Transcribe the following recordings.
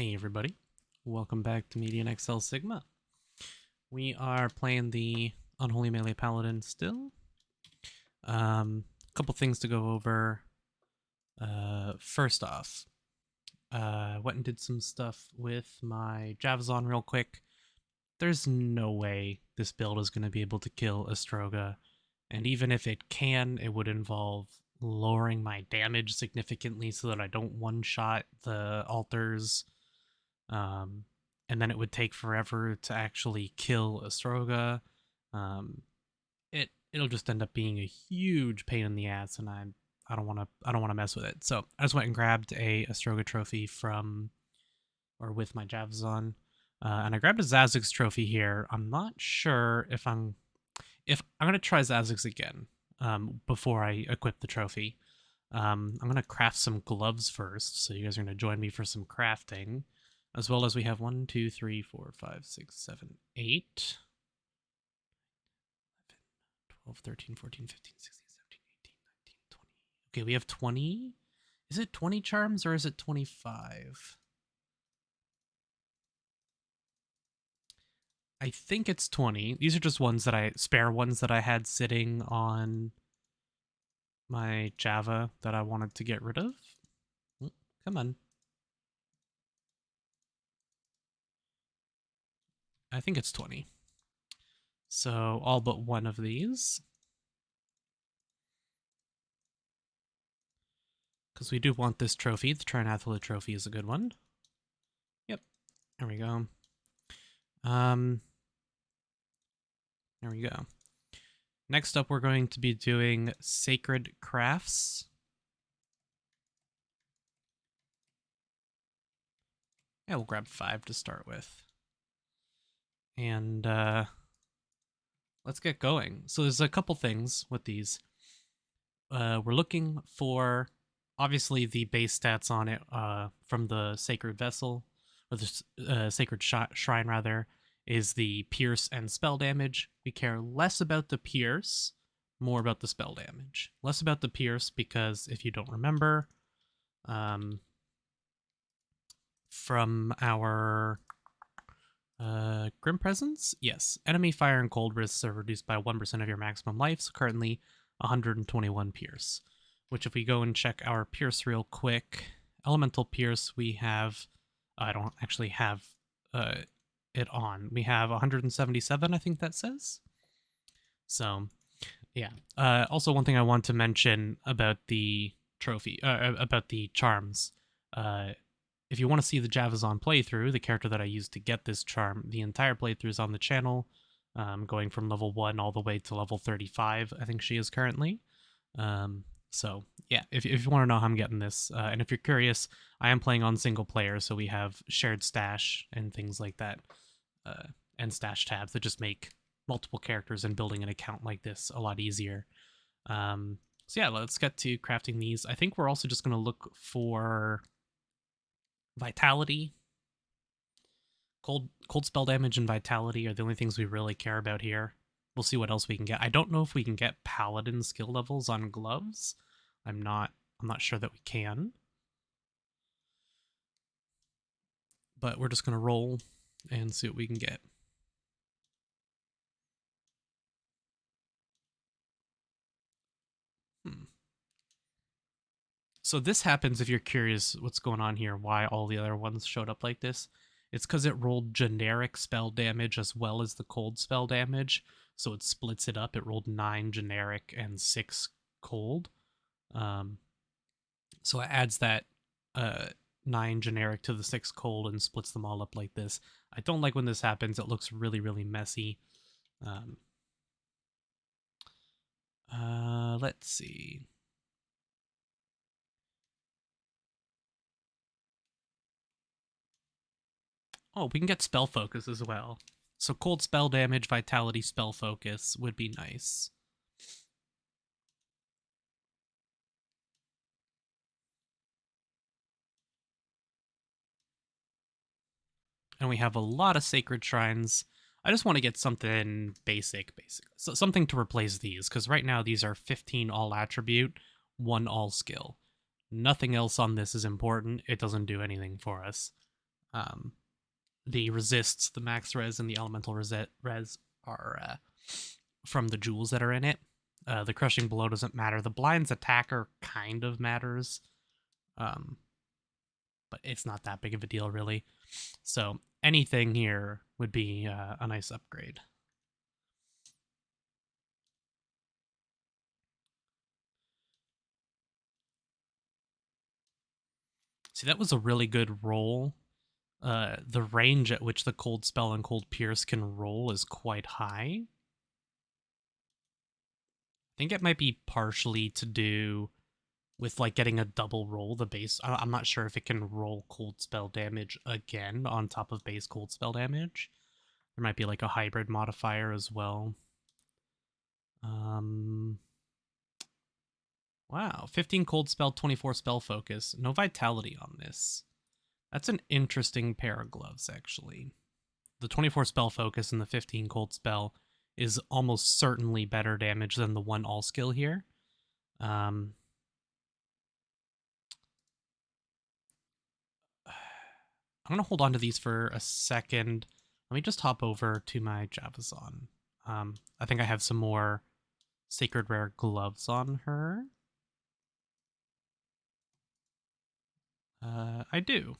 Hey everybody, welcome back to Median XL Sigma. We are playing the Unholy Melee Paladin still. A couple things to go over. First off, went and did some stuff with my Javazon real quick. There's no way this build is going to be able to kill Astroga, and even if it can, it would involve lowering my damage significantly so that I don't one-shot the altars. And then it would take forever to actually kill Astroga. It'll just end up being a huge pain in the ass, and I don't want to mess with it. So I just went and grabbed a Astroga trophy with my Javazon, and I grabbed a Zazix trophy here. I'm not sure if I'm gonna try Zazix again before I equip the trophy. I'm gonna craft some gloves first, so you guys are gonna join me for some crafting. As well as we have 1, 2, 3, 4, 5, 6, 7, 8, 12, 13, 14, 15, 16, 17, 18, 19, 20. Okay, we have 20. Is it 20 charms or is it 25? I think it's 20. These are just spare ones that I had sitting on my Java that I wanted to get rid of. Come on. I think it's 20. So all but one of these. Because we do want this trophy. The Trinathlete trophy is a good one. Yep. There we go. There we go. Next up, we're going to be doing Sacred Crafts. Yeah, we'll grab 5 to start with. And let's get going. So there's a couple things with these. We're looking for, obviously, the base stats on it from the Sacred Vessel, or the Sacred Shrine, rather, is the Pierce and Spell damage. We care less about the Pierce, more about the spell damage. Less about the Pierce because, if you don't remember, from our Grim Presence, yes, enemy fire and cold risks are reduced by 1% of your maximum life, so currently 121 Pierce. Which, if we go and check our Pierce real quick, Elemental Pierce, we have, I don't actually have it on. We have 177, I think that says. So, yeah. Also, one thing I want to mention about the trophy, about the charms. If you want to see the Javazon playthrough, the character that I used to get this charm, the entire playthrough is on the channel, going from level 1 all the way to level 35, I think she is currently. So, yeah, if you want to know how I'm getting this, and if you're curious, I am playing on single player, so we have shared stash and things like that, and stash tabs that just make multiple characters and building an account like this a lot easier. So yeah, let's get to crafting these. I think we're also just going to look for Vitality. Cold spell damage and Vitality are the only things we really care about here. We'll see what else we can get. I don't know if we can get Paladin skill levels on gloves. I'm not sure that we can. But we're just going to roll and see what we can get. So this happens if you're curious what's going on here, why all the other ones showed up like this. It's because it rolled generic spell damage as well as the cold spell damage, so it splits it up. It rolled 9 generic and 6 cold. So it adds that 9 generic to the 6 cold and splits them all up like this. I don't like when this happens. It looks really, really messy. Let's see. Oh, we can get spell focus as well. So cold spell damage, vitality, spell focus would be nice. And we have a lot of sacred shrines. I just want to get something basic. So something to replace these, because right now these are 15 all attribute, 1 all skill. Nothing else on this is important. It doesn't do anything for us. The resists, the max res, and the elemental res are from the jewels that are in it. The crushing blow doesn't matter. The blind's attacker kind of matters, but it's not that big of a deal, really. So anything here would be a nice upgrade. See, that was a really good roll. The range at which the Cold Spell and Cold Pierce can roll is quite high. I think it might be partially to do with like getting a double roll the base. I'm not sure if it can roll Cold Spell damage again on top of base Cold Spell damage. There might be like a hybrid modifier as well. Wow, 15 Cold Spell, 24 Spell Focus. No Vitality on this. That's an interesting pair of gloves, actually. The 24 Spell Focus and the 15 Cold Spell is almost certainly better damage than the 1 All Skill here. I'm going to hold on to these for a second. Let me just hop over to my Javazon. I think I have some more Sacred Rare gloves on her. I do.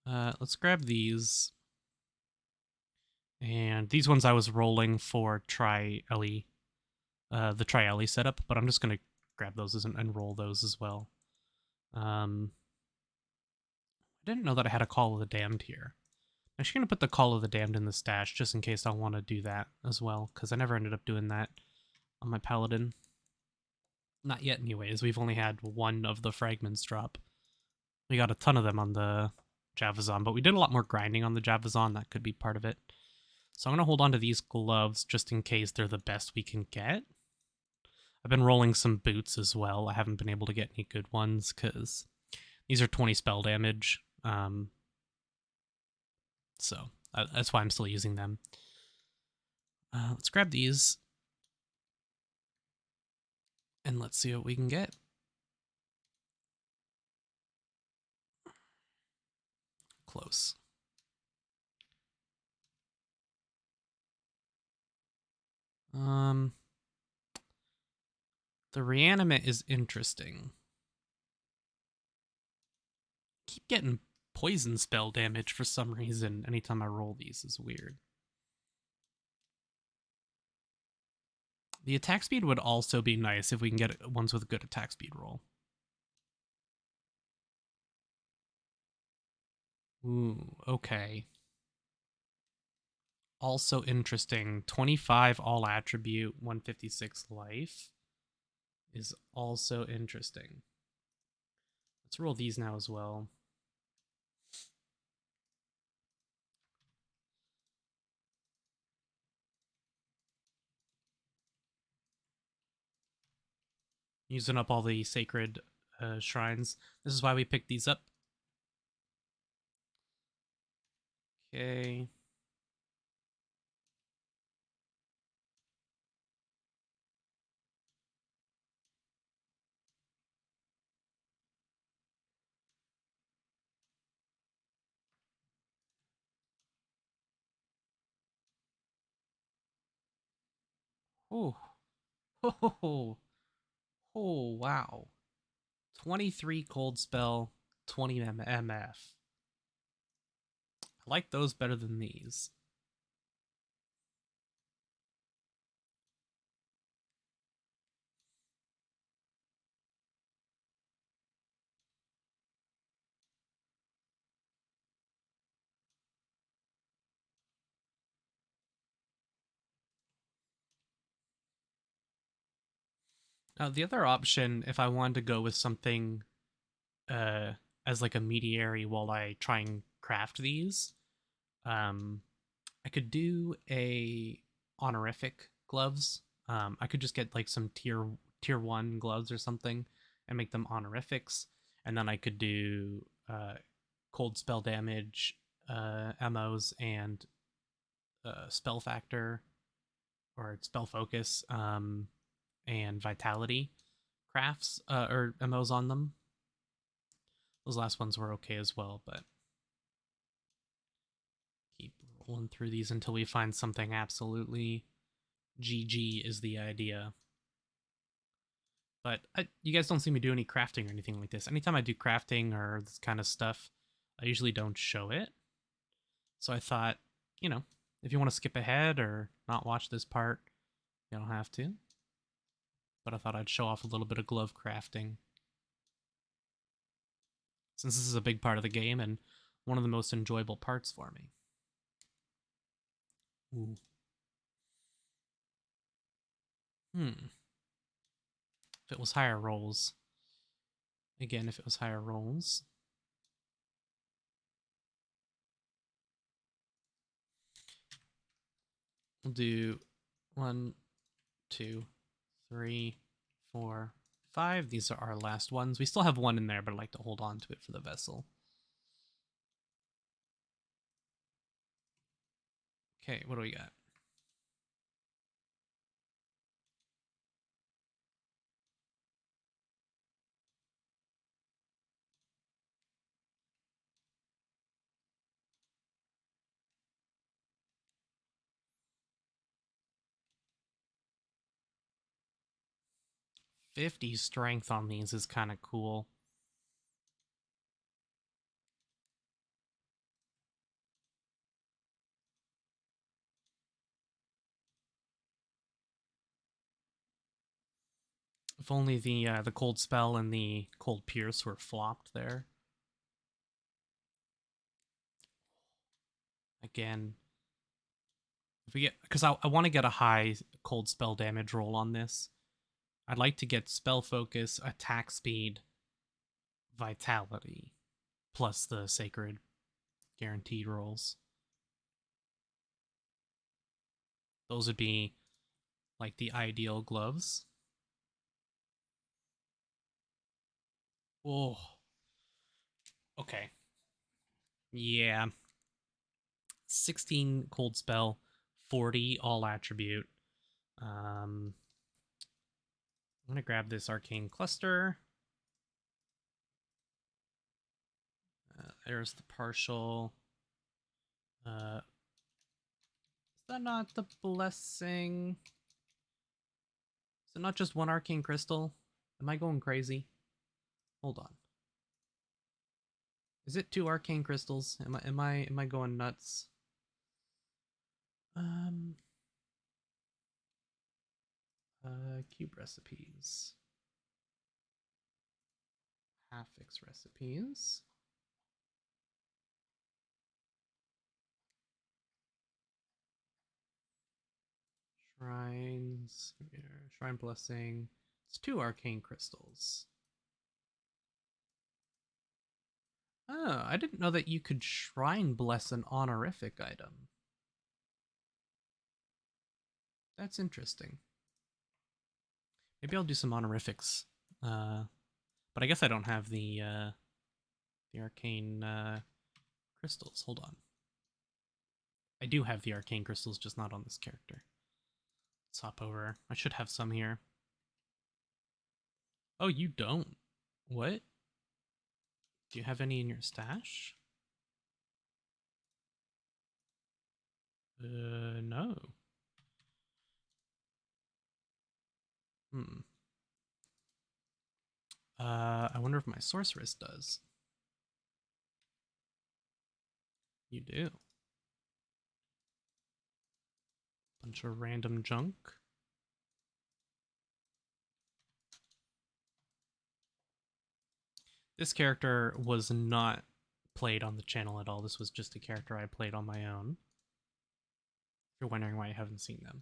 Let's grab these. And these ones I was rolling for Tri-Ellie, the Tri-Ellie setup, but I'm just going to grab those and roll those as well. I didn't know that I had a Call of the Damned here. I'm actually going to put the Call of the Damned in the stash just in case I want to do that as well, because I never ended up doing that on my Paladin. Not yet anyways, we've only had one of the fragments drop. We got a ton of them on the Javazon, but we did a lot more grinding on the Javazon. That could be part of it. So I'm going to hold on to these gloves just in case they're the best we can get. I've been rolling some boots as well. I haven't been able to get any good ones because these are 20 spell damage. So that's why I'm still using them. Let's grab these. And let's see what we can get. Close. The reanimate is interesting. Keep getting poison spell damage for some reason anytime I roll these is weird. The attack speed would also be nice if we can get ones with a good attack speed roll. Ooh, okay. Also interesting, 25 all attribute, 156 life is also interesting. Let's roll these now as well. Using up all the sacred shrines. This is why we picked these up. Okay. Oh. Oh. Oh, wow. 23 cold spell, 20 MF. I like those better than these. Now, the other option, if I wanted to go with something as like a mediary while I try and craft these, I could do a honorific gloves. I could just get like some tier 1 gloves or something and make them honorifics, and then I could do cold spell damage, MOs, and spell factor or spell focus, and vitality crafts or MOs on them. Those last ones were okay as well, but pulling through these until we find something absolutely GG is the idea. But you guys don't see me do any crafting or anything like this. Anytime I do crafting or this kind of stuff, I usually don't show it. So I thought, you know, if you want to skip ahead or not watch this part, you don't have to. But I thought I'd show off a little bit of glove crafting, since this is a big part of the game and one of the most enjoyable parts for me. Ooh. If it was higher rolls. Again, if it was higher rolls. We'll do 1, 2, 3, 4, 5. These are our last ones. We still have one in there, but I like to hold on to it for the vessel. Okay, what do we got? $50 strength on these is kind of cool. If only the cold spell and the cold pierce were flopped there. Again, if we get, because I want to get a high cold spell damage roll on this. I'd like to get spell focus, attack speed, vitality, plus the sacred guaranteed rolls. Those would be like the ideal gloves. Oh, okay. Yeah. 16 cold spell, 40 all attribute. I'm gonna grab this arcane cluster. There's the partial. Is that not the blessing? Is it not just one arcane crystal? Am I going crazy? Hold on. Is it 2 arcane crystals? Am I going nuts? Cube recipes. Half fix recipes. Shrines. Shrine blessing. It's 2 arcane crystals. Oh, I didn't know that you could shrine bless an honorific item. That's interesting. Maybe I'll do some honorifics. But I guess I don't have the arcane crystals. Hold on. I do have the arcane crystals, just not on this character. Let's hop over. I should have some here. Oh, you don't? What? Do you have any in your stash? No. Hmm. I wonder if my sorceress does. You do. Bunch of random junk. This character was not played on the channel at all. This was just a character I played on my own. If you're wondering why I haven't seen them.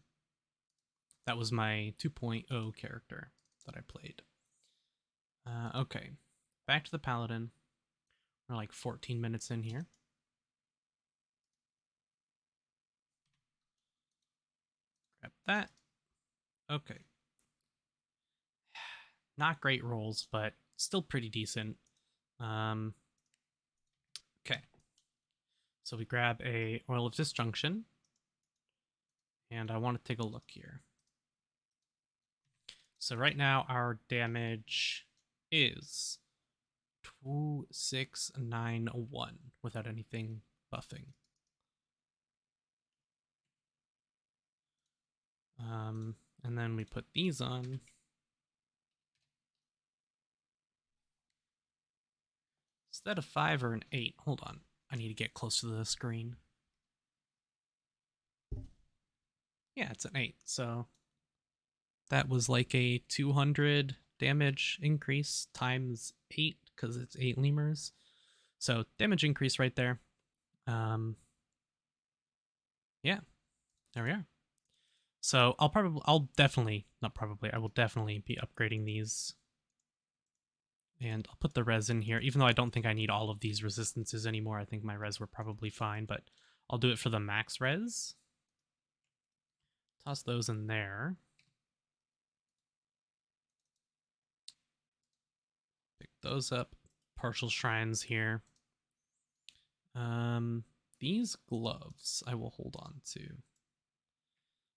That was my 2.0 character that I played. Okay. Back to the Paladin. We're like 14 minutes in here. Grab that. Okay. Not great rolls, but still pretty decent. Okay. So we grab a Oil of Disjunction. And I want to take a look here. So right now our damage is 2691 without anything buffing. And then we put these on. Is that a 5 or an 8? Hold on. I need to get close to the screen. Yeah, it's an 8. So that was like a 200 damage increase times 8 because it's 8 lemurs. So damage increase right there. Yeah, there we are. So I will definitely be upgrading these. And I'll put the res in here, even though I don't think I need all of these resistances anymore. I think my res were probably fine, but I'll do it for the max res. Toss those in there. Pick those up. Partial shrines here. These gloves I will hold on to.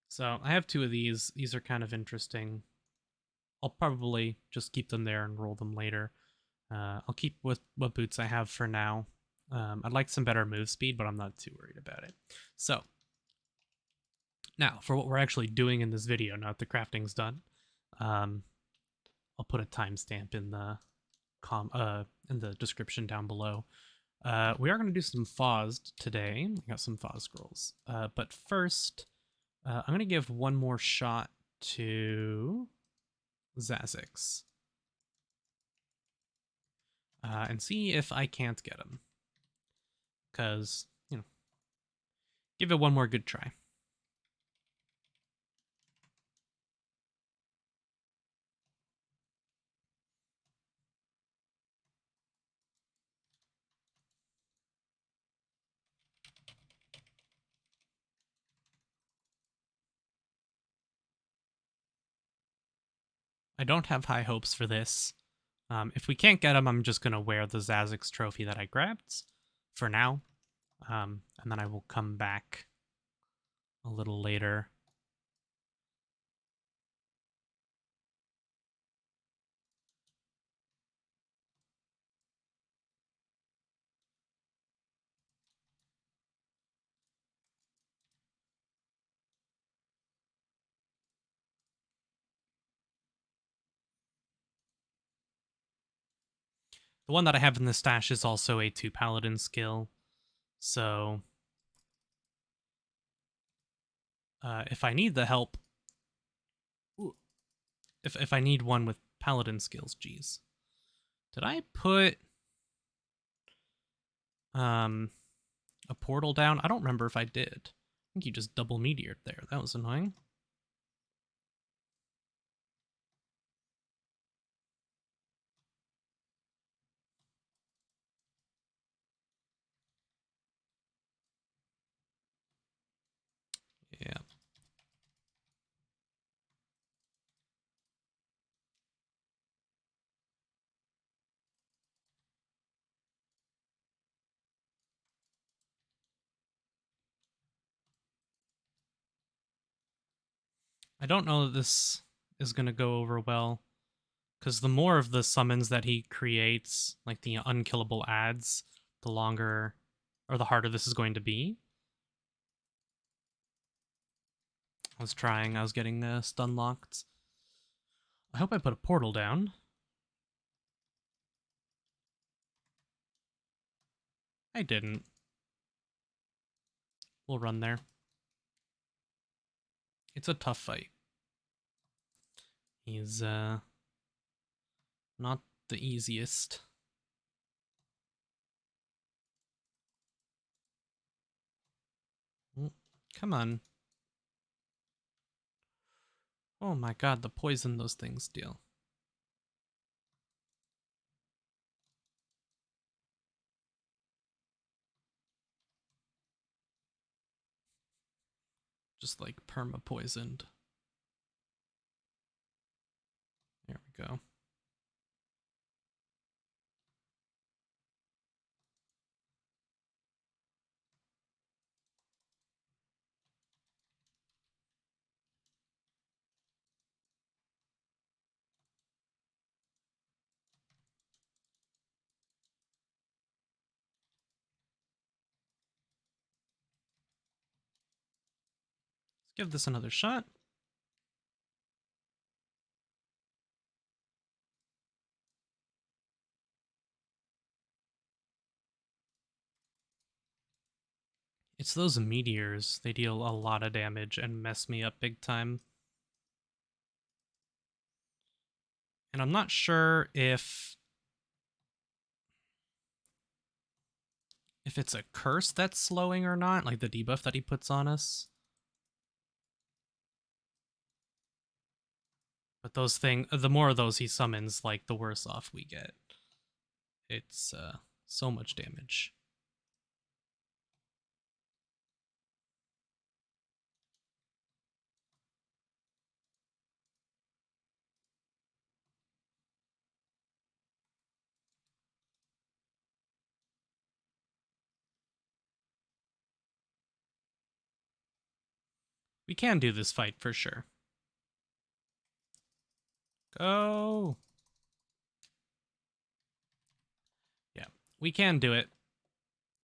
So I have 2 of these. These are kind of interesting. I'll probably just keep them there and roll them later. I'll keep with what boots I have for now. I'd like some better move speed, but I'm not too worried about it. So now for what we're actually doing in this video, now that the crafting's done, I'll put a timestamp in the description down below. We are going to do some Fauzt today. I got some Fauzt scrolls. But first, I'm going to give one more shot to Zazix. And see if I can't get him. Because, give it one more good try. I don't have high hopes for this. If we can't get him, I'm just going to wear the Zazix trophy that I grabbed for now. And then I will come back a little later. The one that I have in the stash is also a 2 Paladin skill. So if I need the help, if I need one with Paladin skills, geez. Did I put a portal down? I don't remember if I did. I think you just double meteored there. That was annoying. Yeah. I don't know that this is going to go over well, because the more of the summons that he creates, like the unkillable ads, the longer or the harder this is going to be. I was getting stun locked. I hope I put a portal down. I didn't. We'll run there. It's a tough fight. He's not the easiest. Come on. Oh my god, the poison those things deal. Just like perma poisoned. There we go. Let's give this another shot. It's those meteors. They deal a lot of damage and mess me up big time. And I'm not sure if it's a curse that's slowing or not, like the debuff that he puts on us. But those the more of those he summons, like the worse off we get. It's so much damage. We can do this fight for sure. Go! Yeah, we can do it,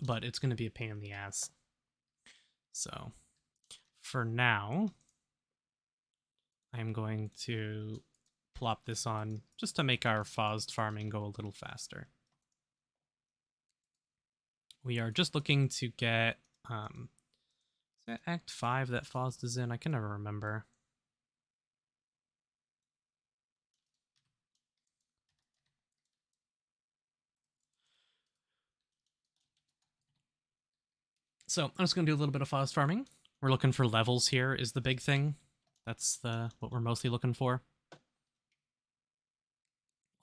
but it's going to be a pain in the ass. So, for now, I'm going to plop this on just to make our Fauzt farming go a little faster. We are just looking to get, is that Act 5 that Fauzt is in? I can never remember. So I'm just going to do a little bit of Fauzt farming. We're looking for levels here is the big thing. That's what we're mostly looking for.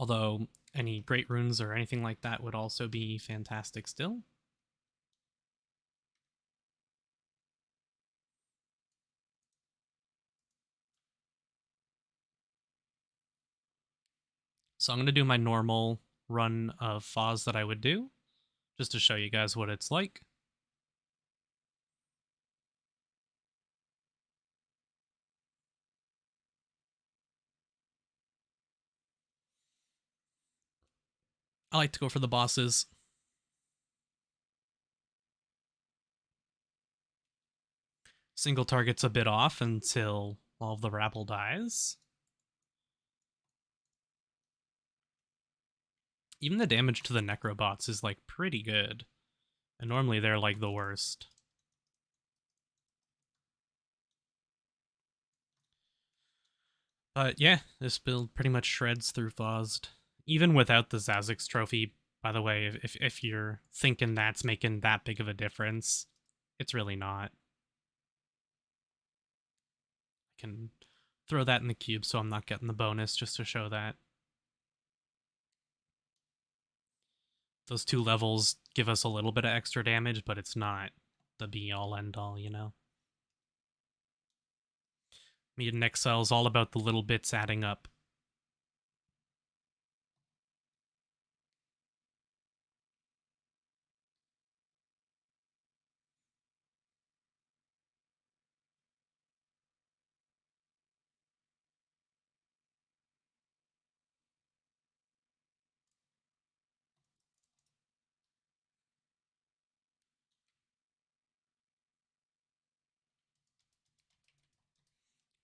Although any great runes or anything like that would also be fantastic still. So I'm going to do my normal run of Fauzt that I would do, just to show you guys what it's like. I like to go for the bosses. Single target's a bit off until all of the rabble dies. Even the damage to the necrobots is like pretty good. And normally they're like the worst. But yeah, this build pretty much shreds through Fauzt. Even without the Zazix trophy, by the way, if you're thinking that's making that big of a difference, it's really not. I can throw that in the cube so I'm not getting the bonus just to show that. Those 2 levels give us a little bit of extra damage, but it's not the be-all, end-all, you know? Meat Exile is all about the little bits adding up.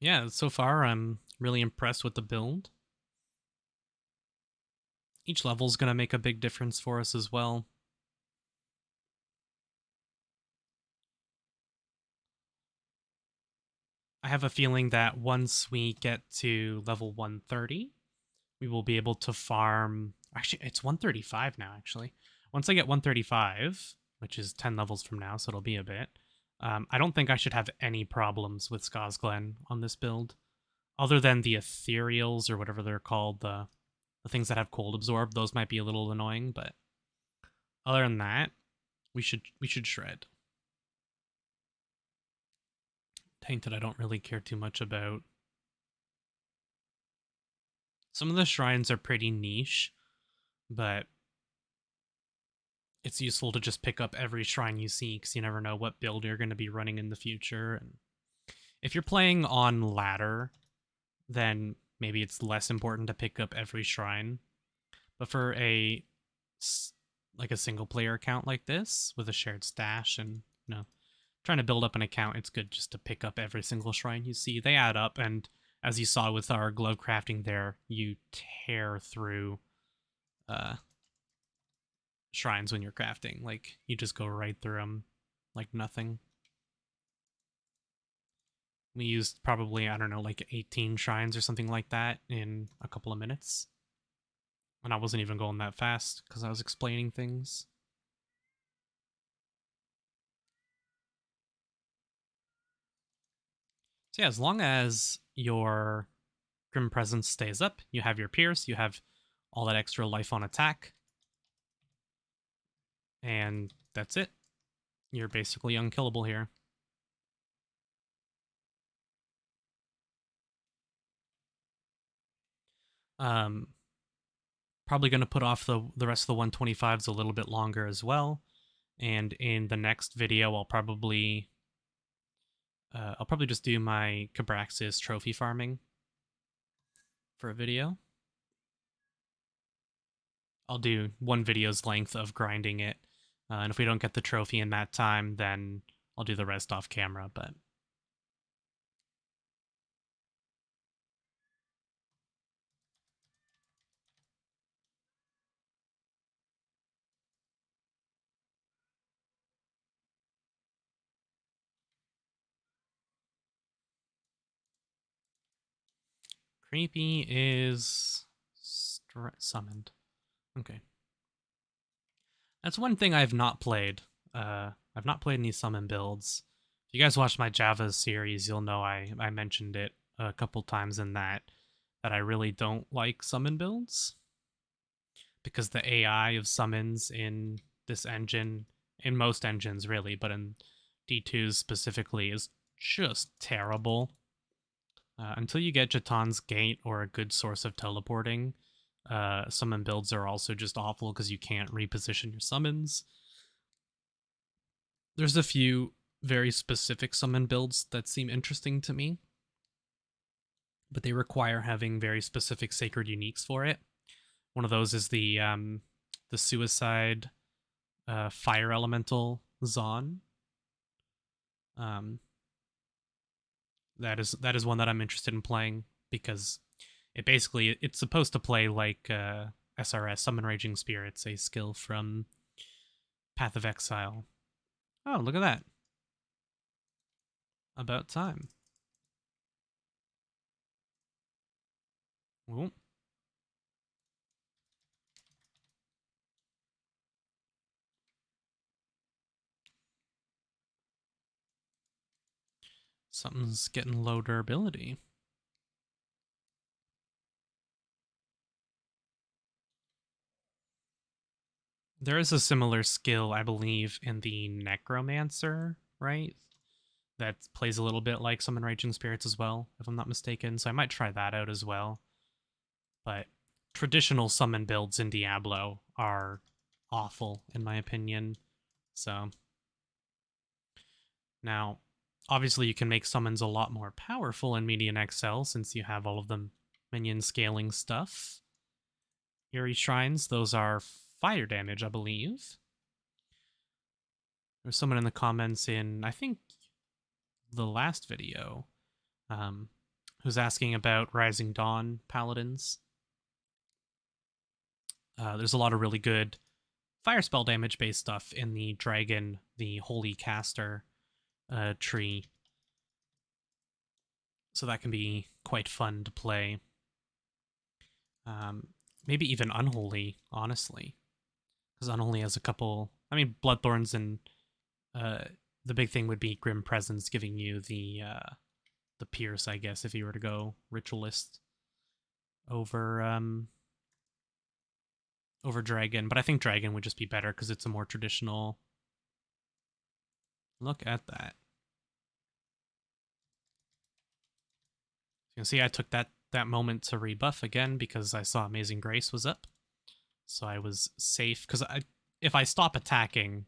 Yeah, so far I'm really impressed with the build. Each level is going to make a big difference for us as well. I have a feeling that once we get to level 130, we will be able to farm. Actually, it's 135 now, actually. Once I get 135, which is 10 levels from now, so it'll be a bit, I don't think I should have any problems with Skazglen on this build. Other than the ethereals or whatever they're called, the things that have cold absorb, those might be a little annoying, but other than that, we should shred. Tainted I don't really care too much about. Some of the shrines are pretty niche, but it's useful to just pick up every shrine you see because you never know what build you're going to be running in the future. And if you're playing on ladder, then maybe it's less important to pick up every shrine. But for a single player account like this with a shared stash and trying to build up an account, it's good just to pick up every single shrine you see. They add up, and as you saw with our glove crafting there, you tear through shrines when you're crafting. Like, you just go right through them. Like nothing. We used probably, I don't know, like 18 shrines or something like that in a couple of minutes. And I wasn't even going that fast because I was explaining things. So yeah, as long as your Grim Presence stays up, you have your Pierce, you have all that extra life on attack, and that's it. You're basically unkillable here. Um, Probably going to put off the rest of the 125s a little bit longer as well. And in the next video, I'll probably just do my Cabraxis trophy farming for a video. I'll do one video's length of grinding it, and if we don't get the trophy in that time, then I'll do the rest off camera. But creepy is summoned. Okay, that's one thing I've not played. I've not played any summon builds. If you guys watched my Java series, you'll know I mentioned it a couple times in that I really don't like summon builds because the AI of summons in this engine, in most engines really, but in D2s specifically, is just terrible. Until you get Jatan's Gate or a good source of teleporting, summon builds are also just awful because you can't reposition your summons. There's a few very specific summon builds that seem interesting to me, but they require having very specific sacred uniques for it. One of those is the suicide fire elemental Zon. Um, that is one that I'm interested in playing because it's supposed to play like SRS Summon Raging Spirits, a skill from Path of Exile. Oh, look at that! About time. Ooh, something's getting low durability. There is a similar skill, I believe, in the Necromancer, right? That plays a little bit like Summon Raging Spirits as well, if I'm not mistaken. So I might try that out as well. But traditional summon builds in Diablo are awful, in my opinion. So now, obviously, you can make summons a lot more powerful in Median XL since you have all of the minion scaling stuff. Eerie Shrines, those are fire damage, I believe. There's someone in the comments in, I think, the last video, um, who's asking about Rising Dawn Paladins. There's a lot of really good fire spell damage based stuff in the Dragon, the Holy Caster tree. So that can be quite fun to play. Maybe even Unholy, honestly. Because Unholy has a couple. I mean, Bloodthorns and the big thing would be Grim Presence giving you the Pierce, I guess, if you were to go Ritualist over over Dragon. But I think Dragon would just be better because it's a more traditional. Look at that. You can see I took that moment to rebuff again because I saw Amazing Grace was up. So I was safe because if I stop attacking,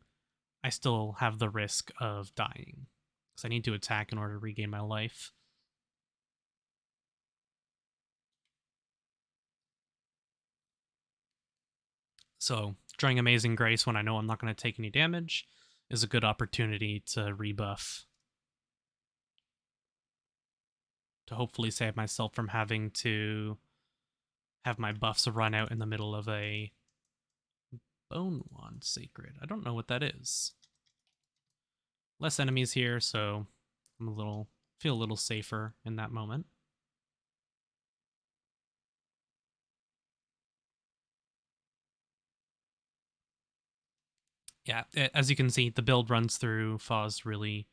I still have the risk of dying because I need to attack in order to regain my life. So drawing Amazing Grace when I know I'm not going to take any damage is a good opportunity to rebuff to hopefully save myself from having to have my buffs run out in the middle of a Bone Wand Sacred. I don't know what that is. less enemies here, so feel a little safer in that moment. Yeah, as you can see, the build runs through Fauzt really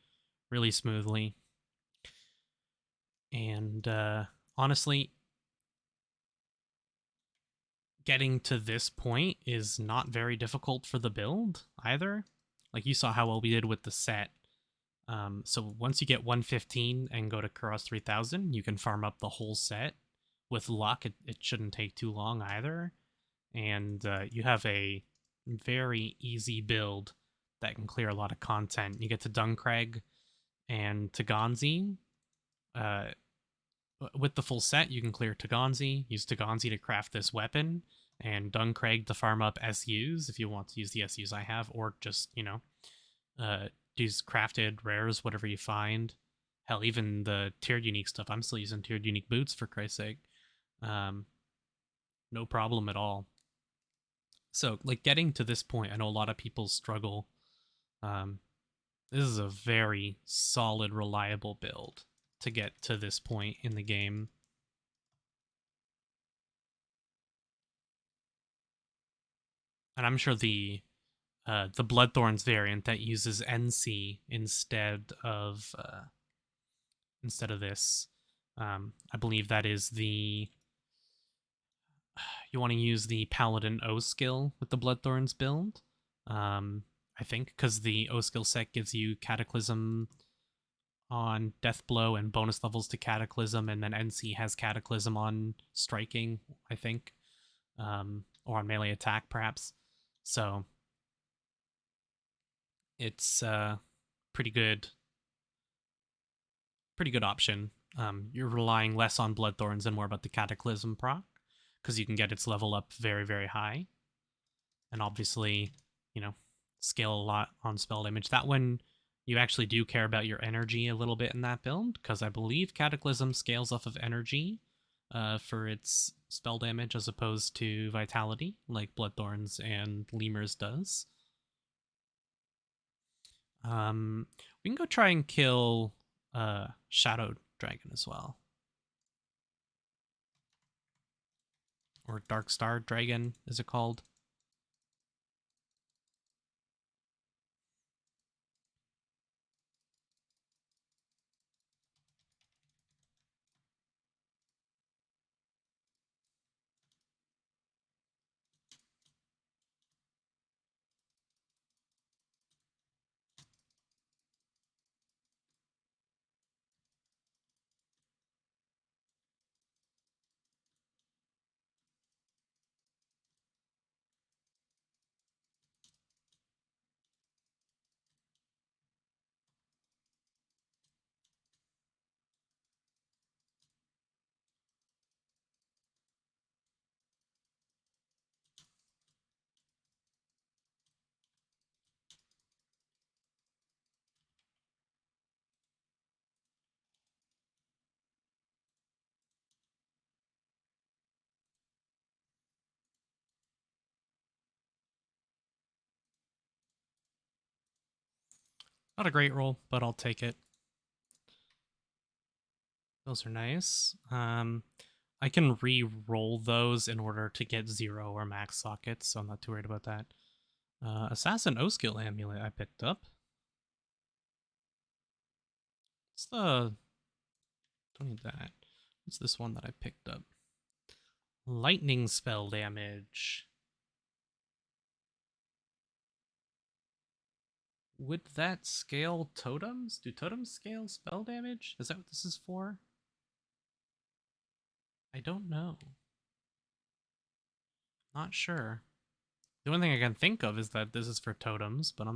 smoothly. And honestly, getting to this point is not very difficult for the build either. Like you saw how well we did with the set. So once you get 115 and go to Kuros 3000, you can farm up the whole set. With luck, it shouldn't take too long either. And you have a very easy build that can clear a lot of content. You get to Duncrag and Taganzi. Uh, with the full set, you can clear Taganzi, use Taganzi to craft this weapon, and Duncrag to farm up SUs if you want to use the SUs I have, or just, use crafted rares, whatever you find. Hell, even the tiered unique stuff. I'm still using tiered unique boots, for Christ's sake. No problem at all. So, like, getting to this point, I know a lot of people struggle. This is a very solid, reliable build to get to this point in the game. And I'm sure the Bloodthorns variant that uses NC instead of this. I believe that is you want to use the Paladin O skill with the Bloodthorns build. I think because the O skill set gives you Cataclysm on Deathblow and bonus levels to Cataclysm, and then NC has Cataclysm on striking, I think, or on melee attack perhaps. So it's pretty good option. You're relying less on Bloodthorns and more about the Cataclysm proc, because you can get its level up very high, and obviously, scale a lot on spell damage. That one, you actually do care about your energy a little bit in that build, because I believe Cataclysm scales off of energy for its spell damage as opposed to Vitality, like Bloodthorns and Lemurs does. We can go try and kill Shadow Dragon as well. Or Dark Star Dragon, is it called? Not a great roll, but I'll take it. Those are nice. I can re-roll those in order to get 0 or max sockets, so I'm not too worried about that. Assassin O-Skill Amulet I picked up. Don't need that. What's this one that I picked up? Lightning spell damage. Would that scale totems? Do totems scale spell damage? Is that what this is for? I don't know. Not sure. The only thing I can think of is that this is for totems, but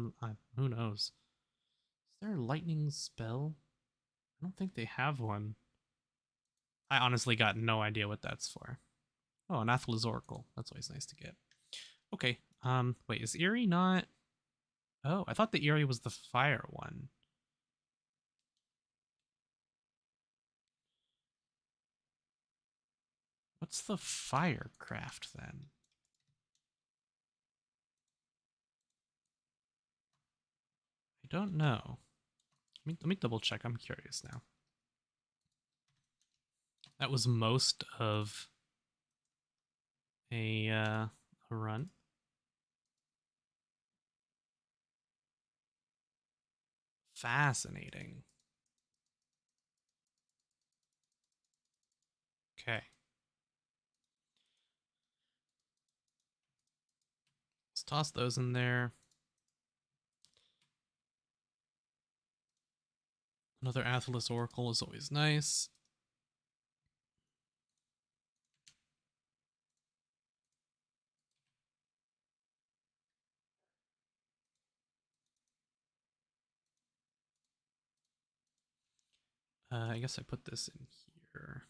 who knows? Is there a lightning spell? I don't think they have one. I honestly got no idea what that's for. Oh, an Athlas Oracle. That's always nice to get. Okay. Wait, is Eerie not? Oh, I thought the Eerie was the fire one. What's the Firecraft then? I don't know. Let me double check. I'm curious now. That was most of a run. Fascinating. Okay. Let's toss those in there. Another Aethelus Oracle is always nice. I guess I put this in here.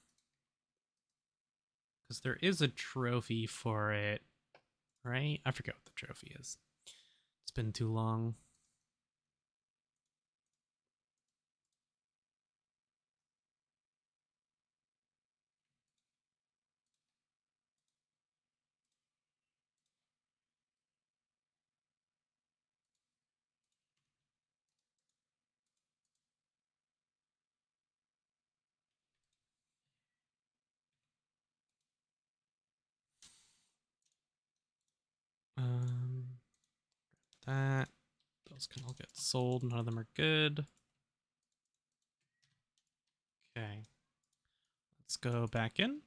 Because there is a trophy for it, right? I forget what the trophy is. It's been too long. Um, that. Those can all get sold. None of them are good. Okay. Let's go back in.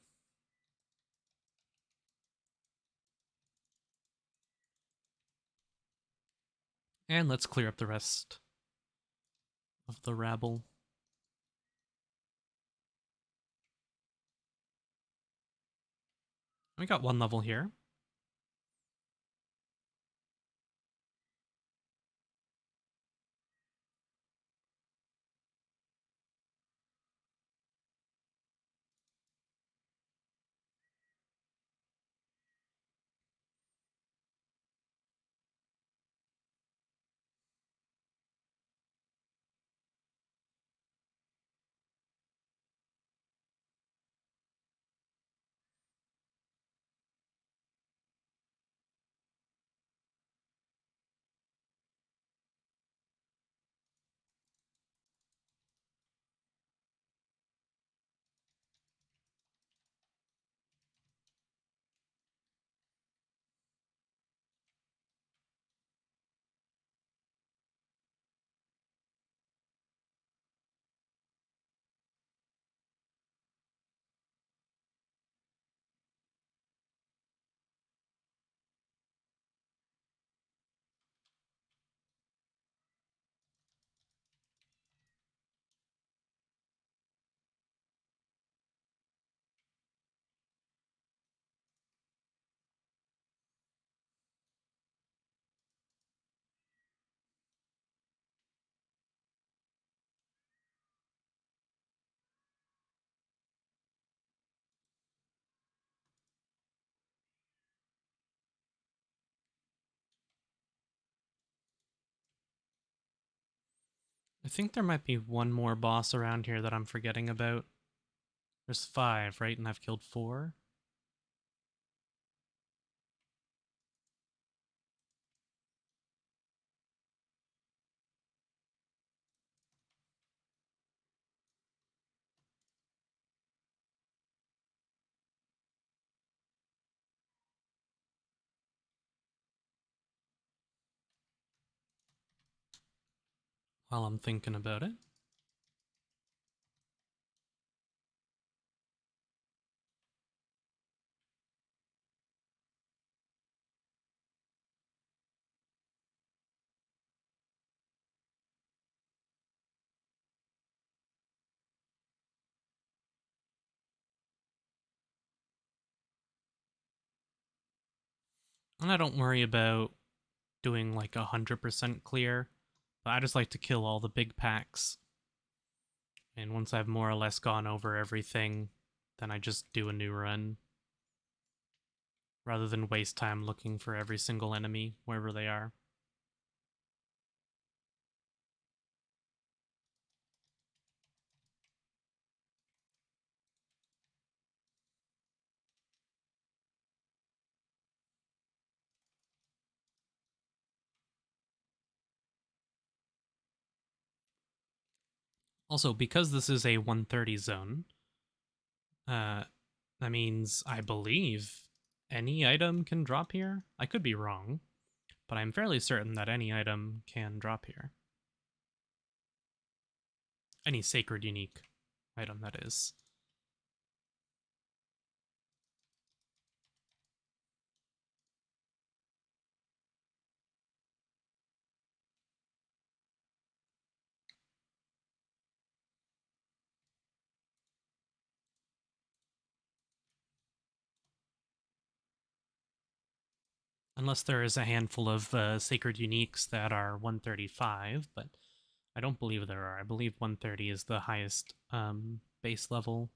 And let's clear up the rest of the rabble. We got one level here. I think there might be one more boss around here that I'm forgetting about. There's 5, right? And I've killed 4. While I'm thinking about it. And I don't worry about doing like 100% clear, but I just like to kill all the big packs. And once I've more or less gone over everything, then I just do a new run. Rather than waste time looking for every single enemy wherever they are. Also, because this is a 130 zone, that means I believe any item can drop here. I could be wrong, but I'm fairly certain that any item can drop here. Any sacred unique item, that is. Unless there is a handful of sacred uniques that are 135, but I don't believe there are. I believe 130 is the highest base level.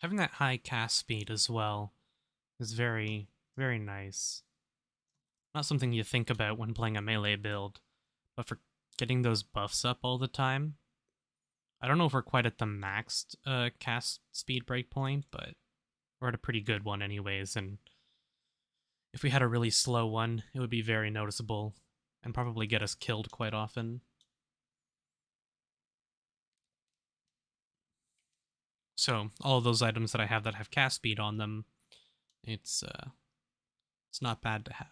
Having that high cast speed as well is very, very nice. Not something you think about when playing a melee build, but for getting those buffs up all the time. I don't know if we're quite at the maxed cast speed breakpoint, but we're at a pretty good one anyways, and if we had a really slow one, it would be very noticeable and probably get us killed quite often. So all of those items that I have that have cast speed on them, it's not bad to have.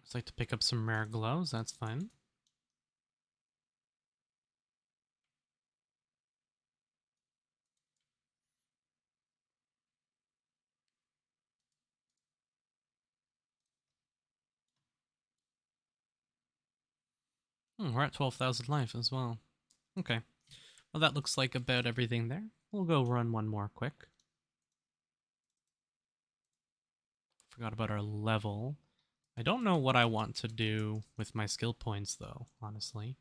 I'd like to pick up some rare gloves, that's fine. We're at 12,000 life as well. Okay. Well, that looks like about everything there. We'll go run one more quick. Forgot about our level. I don't know what I want to do with my skill points, though, honestly.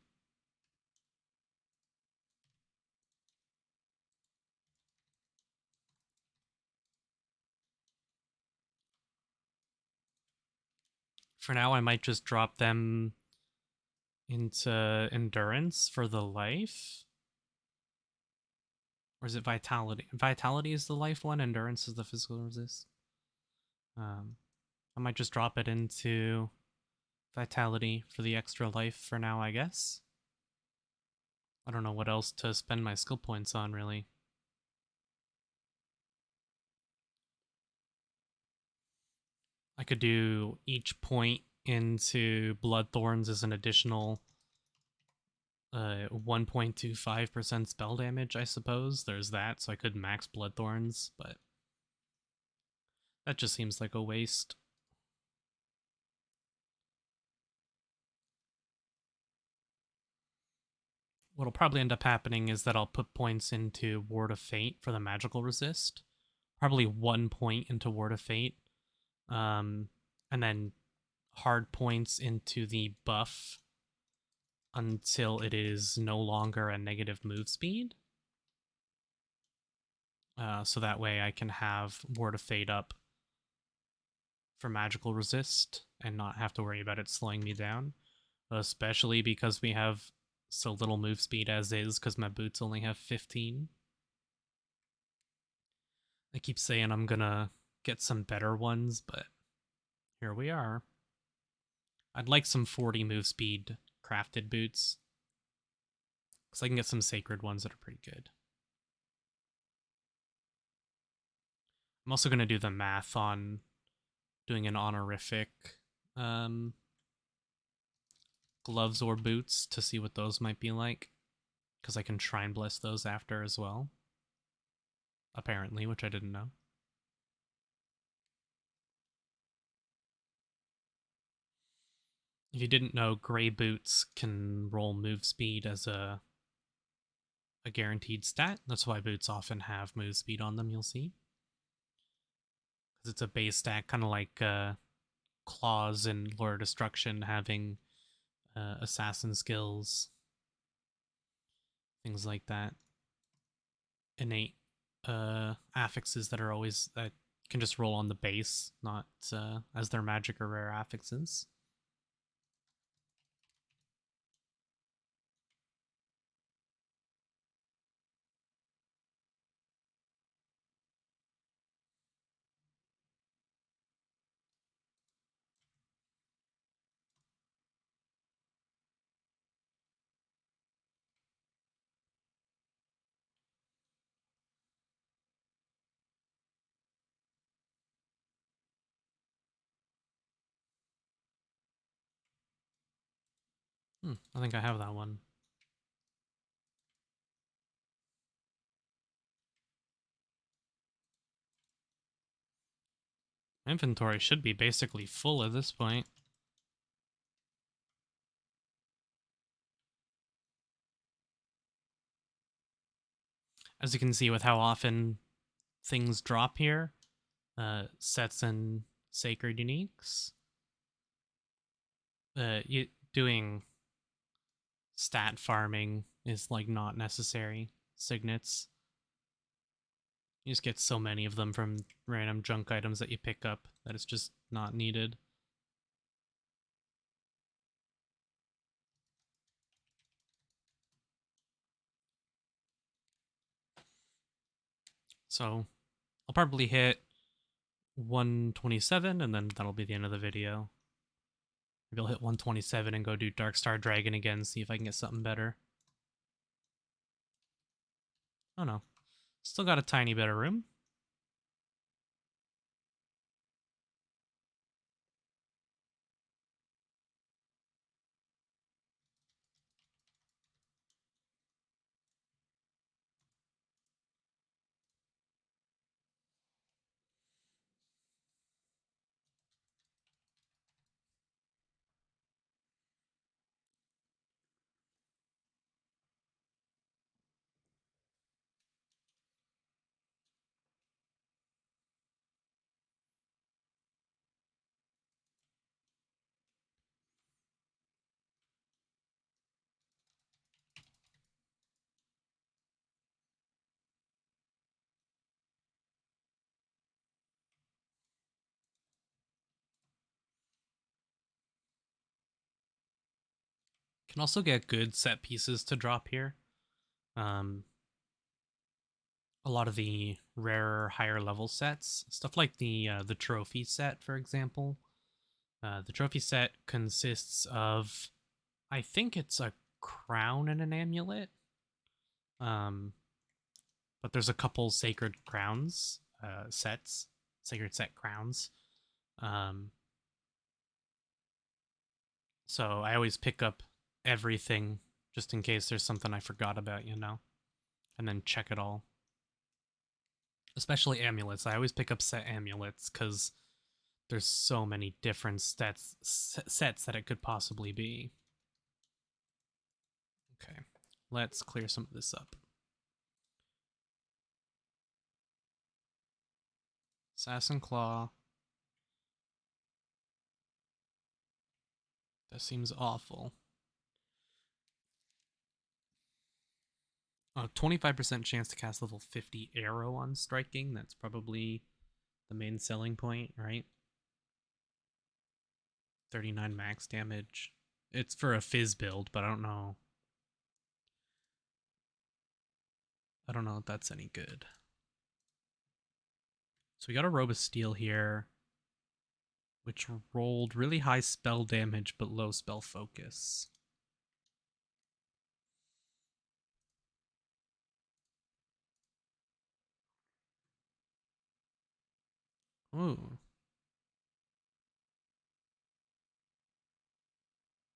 For now, I might just drop them into endurance for the life. Or is it vitality? Vitality is the life one, endurance is the physical resist. I might just drop it into vitality for the extra life for now, I guess. I don't know what else to spend my skill points on, really. I could do each point into Bloodthorns as an additional 1.25% spell damage, I suppose. There's that, so I could max Bloodthorns, but that just seems like a waste. What'll probably end up happening is that I'll put points into Ward of Fate for the magical resist. Probably 1 point into Ward of Fate. And then hard points into the buff until it is no longer a negative move speed. So that way I can have Ward of Fate up for magical resist and not have to worry about it slowing me down. Especially because we have so little move speed as is, because my boots only have 15. I keep saying I'm gonna get some better ones, but here we are. I'd like some 40 move speed crafted boots. Because I can get some sacred ones that are pretty good. I'm also going to do the math on doing an honorific gloves or boots to see what those might be like. Because I can Shrine Bless those after as well. Apparently, which I didn't know. If you didn't know, gray boots can roll move speed as a guaranteed stat. That's why boots often have move speed on them, you'll see. Because it's a base stat, kind of like claws in Lord of Destruction having assassin skills, things like that. Innate affixes that are always that can just roll on the base, not as their magic or rare affixes. I think I have that one. Inventory should be basically full at this point. As you can see with how often things drop here, sets and sacred uniques. Doing stat farming is like not necessary. Signets. You just get so many of them from random junk items that you pick up that it's just not needed. So I'll probably hit 127 and then that'll be the end of the video. Maybe I'll hit 127 and go do Darkstar Dragon again, see if I can get something better. Oh no. Still got a tiny bit of room. Can also get good set pieces to drop here. A lot of the rarer, higher level sets, stuff like the trophy set, for example. The trophy set consists of, I think it's a crown and an amulet. But there's a couple sacred crowns sets, sacred set crowns. Um, so I always pick up everything just in case there's something I forgot about, and then check it all. Especially amulets. I always pick up set amulets because there's so many different sets that it could possibly be. Okay, let's clear some of this up. Assassin Claw. That seems awful. 25% chance to cast level 50 arrow on striking. That's probably the main selling point, right? 39 max damage. It's for a fizz build, but I don't know. I don't know if that's any good. So we got a Robe of Steel here, which rolled really high spell damage but low spell focus. Ooh.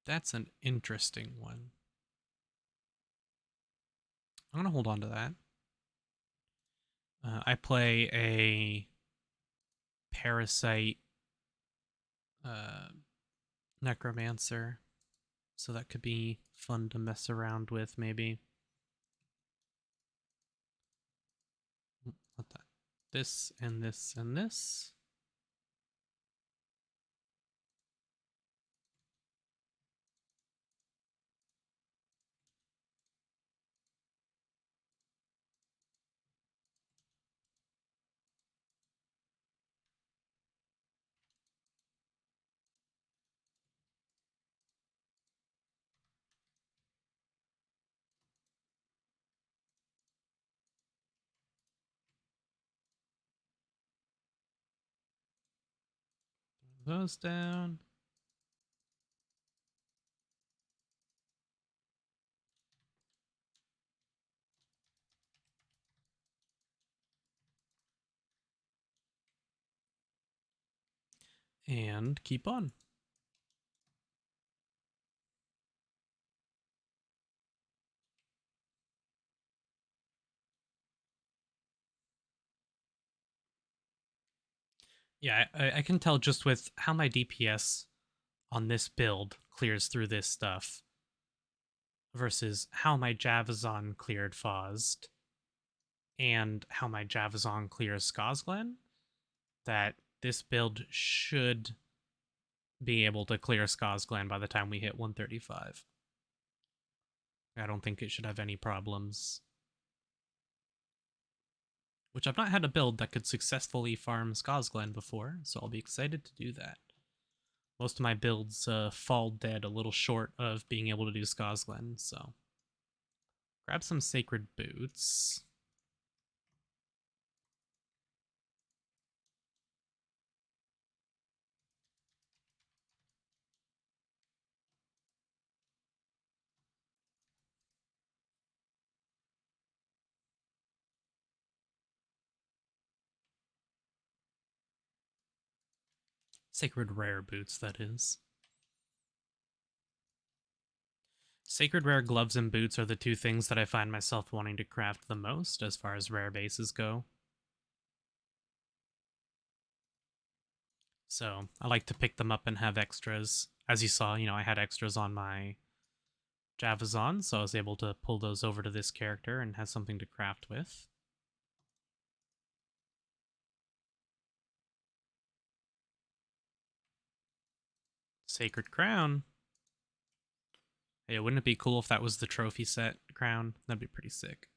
That's an interesting one. I'm going to hold on to that. I play a parasite uh, necromancer, so that could be fun to mess around with, maybe. What that? This and this and this. Those down. And keep on. Yeah, I can tell just with how my DPS on this build clears through this stuff versus how my Javazon cleared Fauzt and how my Javazon clears Skazglen, that this build should be able to clear Skazglen by the time we hit 135. I don't think it should have any problems. Which I've not had a build that could successfully farm Skazglen before, so I'll be excited to do that. Most of my builds fall dead a little short of being able to do Skazglen, so grab some Sacred Boots. Sacred Rare Boots, that is. Sacred Rare Gloves and Boots are the two things that I find myself wanting to craft the most as far as rare bases go. So I like to pick them up and have extras. As you saw, I had extras on my Javazon, so I was able to pull those over to this character and have something to craft with. Sacred Crown. Hey, wouldn't it be cool if that was the trophy set crown? That'd be pretty sick.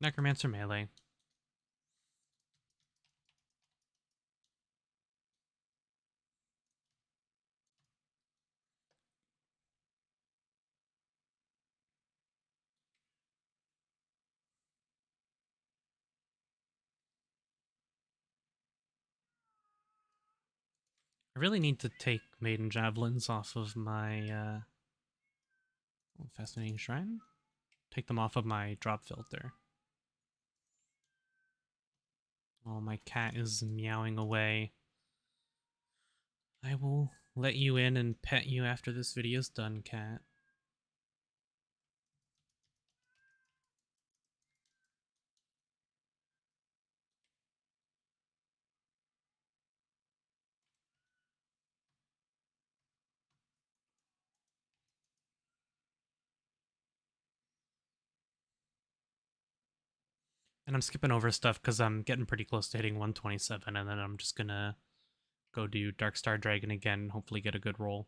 Necromancer melee. I really need to take Maiden Javelins off of my Fascinating Shrine. Take them off of my drop filter. Oh, my cat is meowing away. I will let you in and pet you after this video's done, cat. And I'm skipping over stuff because I'm getting pretty close to hitting 127, and then I'm just gonna go do Dark Star Dragon again and hopefully get a good roll.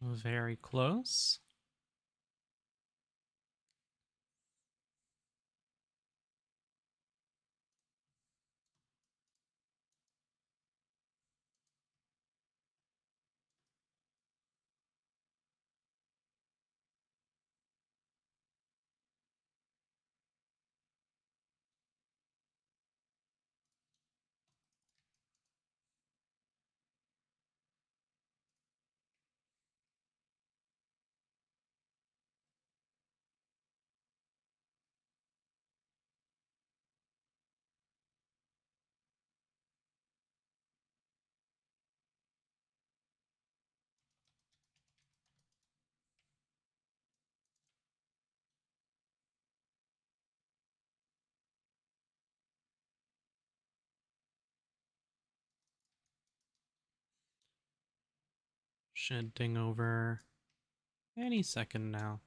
Very close. Should ding over any second now.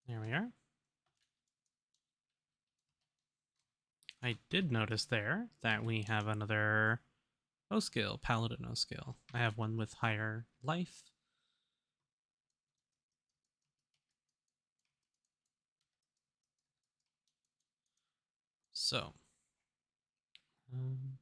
There we are. I did notice there that we have another O skill, Paladin O skill. I have one with higher life. So, um,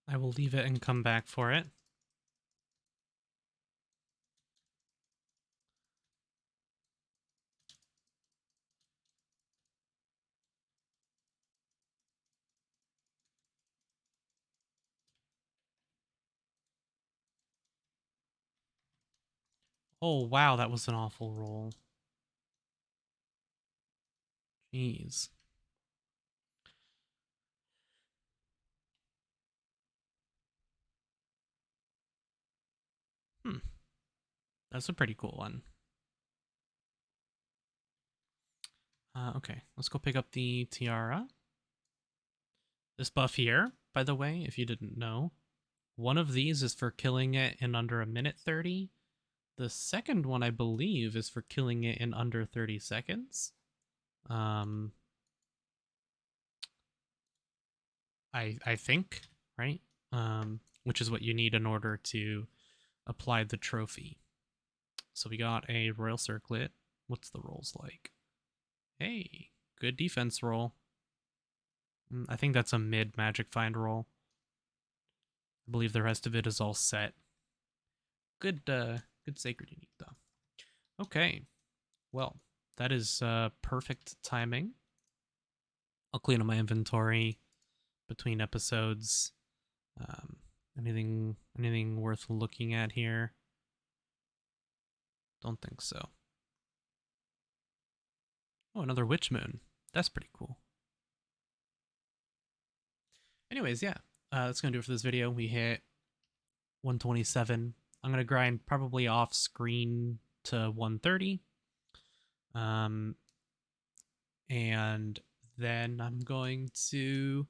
I will leave it and come back for it. Oh, wow, that was an awful roll. Jeez. Hmm. That's a pretty cool one. Okay, let's go pick up the tiara. This buff here, by the way, if you didn't know, one of these is for killing it in under a minute 30. The second one, I believe, is for killing it in under 30 seconds. I think, right? Which is what you need in order to apply the trophy. So we got a Royal Circlet. What's the rolls like? Hey, good defense roll. I think that's a mid magic find roll. I believe the rest of it is all set. Good sacred unique though. Okay, well, that is perfect timing. I'll clean up my inventory between episodes. Um, anything worth looking at here? Don't think so. Oh, another witch moon. That's pretty cool. Anyways, yeah, that's gonna do it for this video. We hit 127. I'm gonna grind probably off screen to 130. And then I'm going to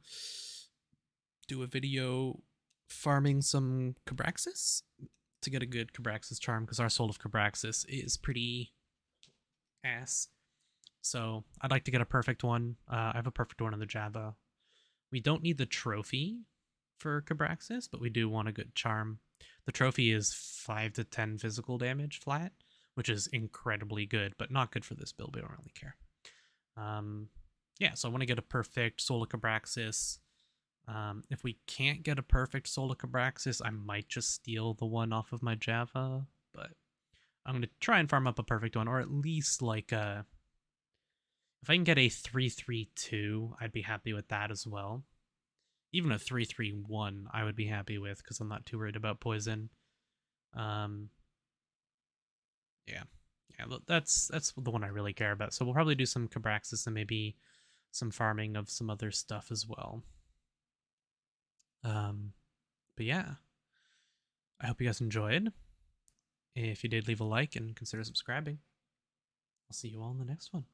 do a video farming some Cabraxis to get a good Cabraxis charm because our Soul of Cabraxis is pretty ass. So I'd like to get a perfect one. I have a perfect one in the Java. We don't need the trophy for Cabraxis, but we do want a good charm. The trophy is 5 to 10 physical damage flat, which is incredibly good, but not good for this build. We don't really care. Yeah, so I want to get a perfect Soul of Cabraxis. If we can't get a perfect Soul of Cabraxis, I might just steal the one off of my Java, but I'm going to try and farm up a perfect one, or at least like a... If I can get a 3-3-2, I'd be happy with that as well. Even a 3-3-1 I would be happy with because I'm not too worried about poison. Yeah, that's the one I really care about. So we'll probably do some Cabraxis and maybe some farming of some other stuff as well. But yeah, I hope you guys enjoyed. If you did, leave a like and consider subscribing. I'll see you all in the next one.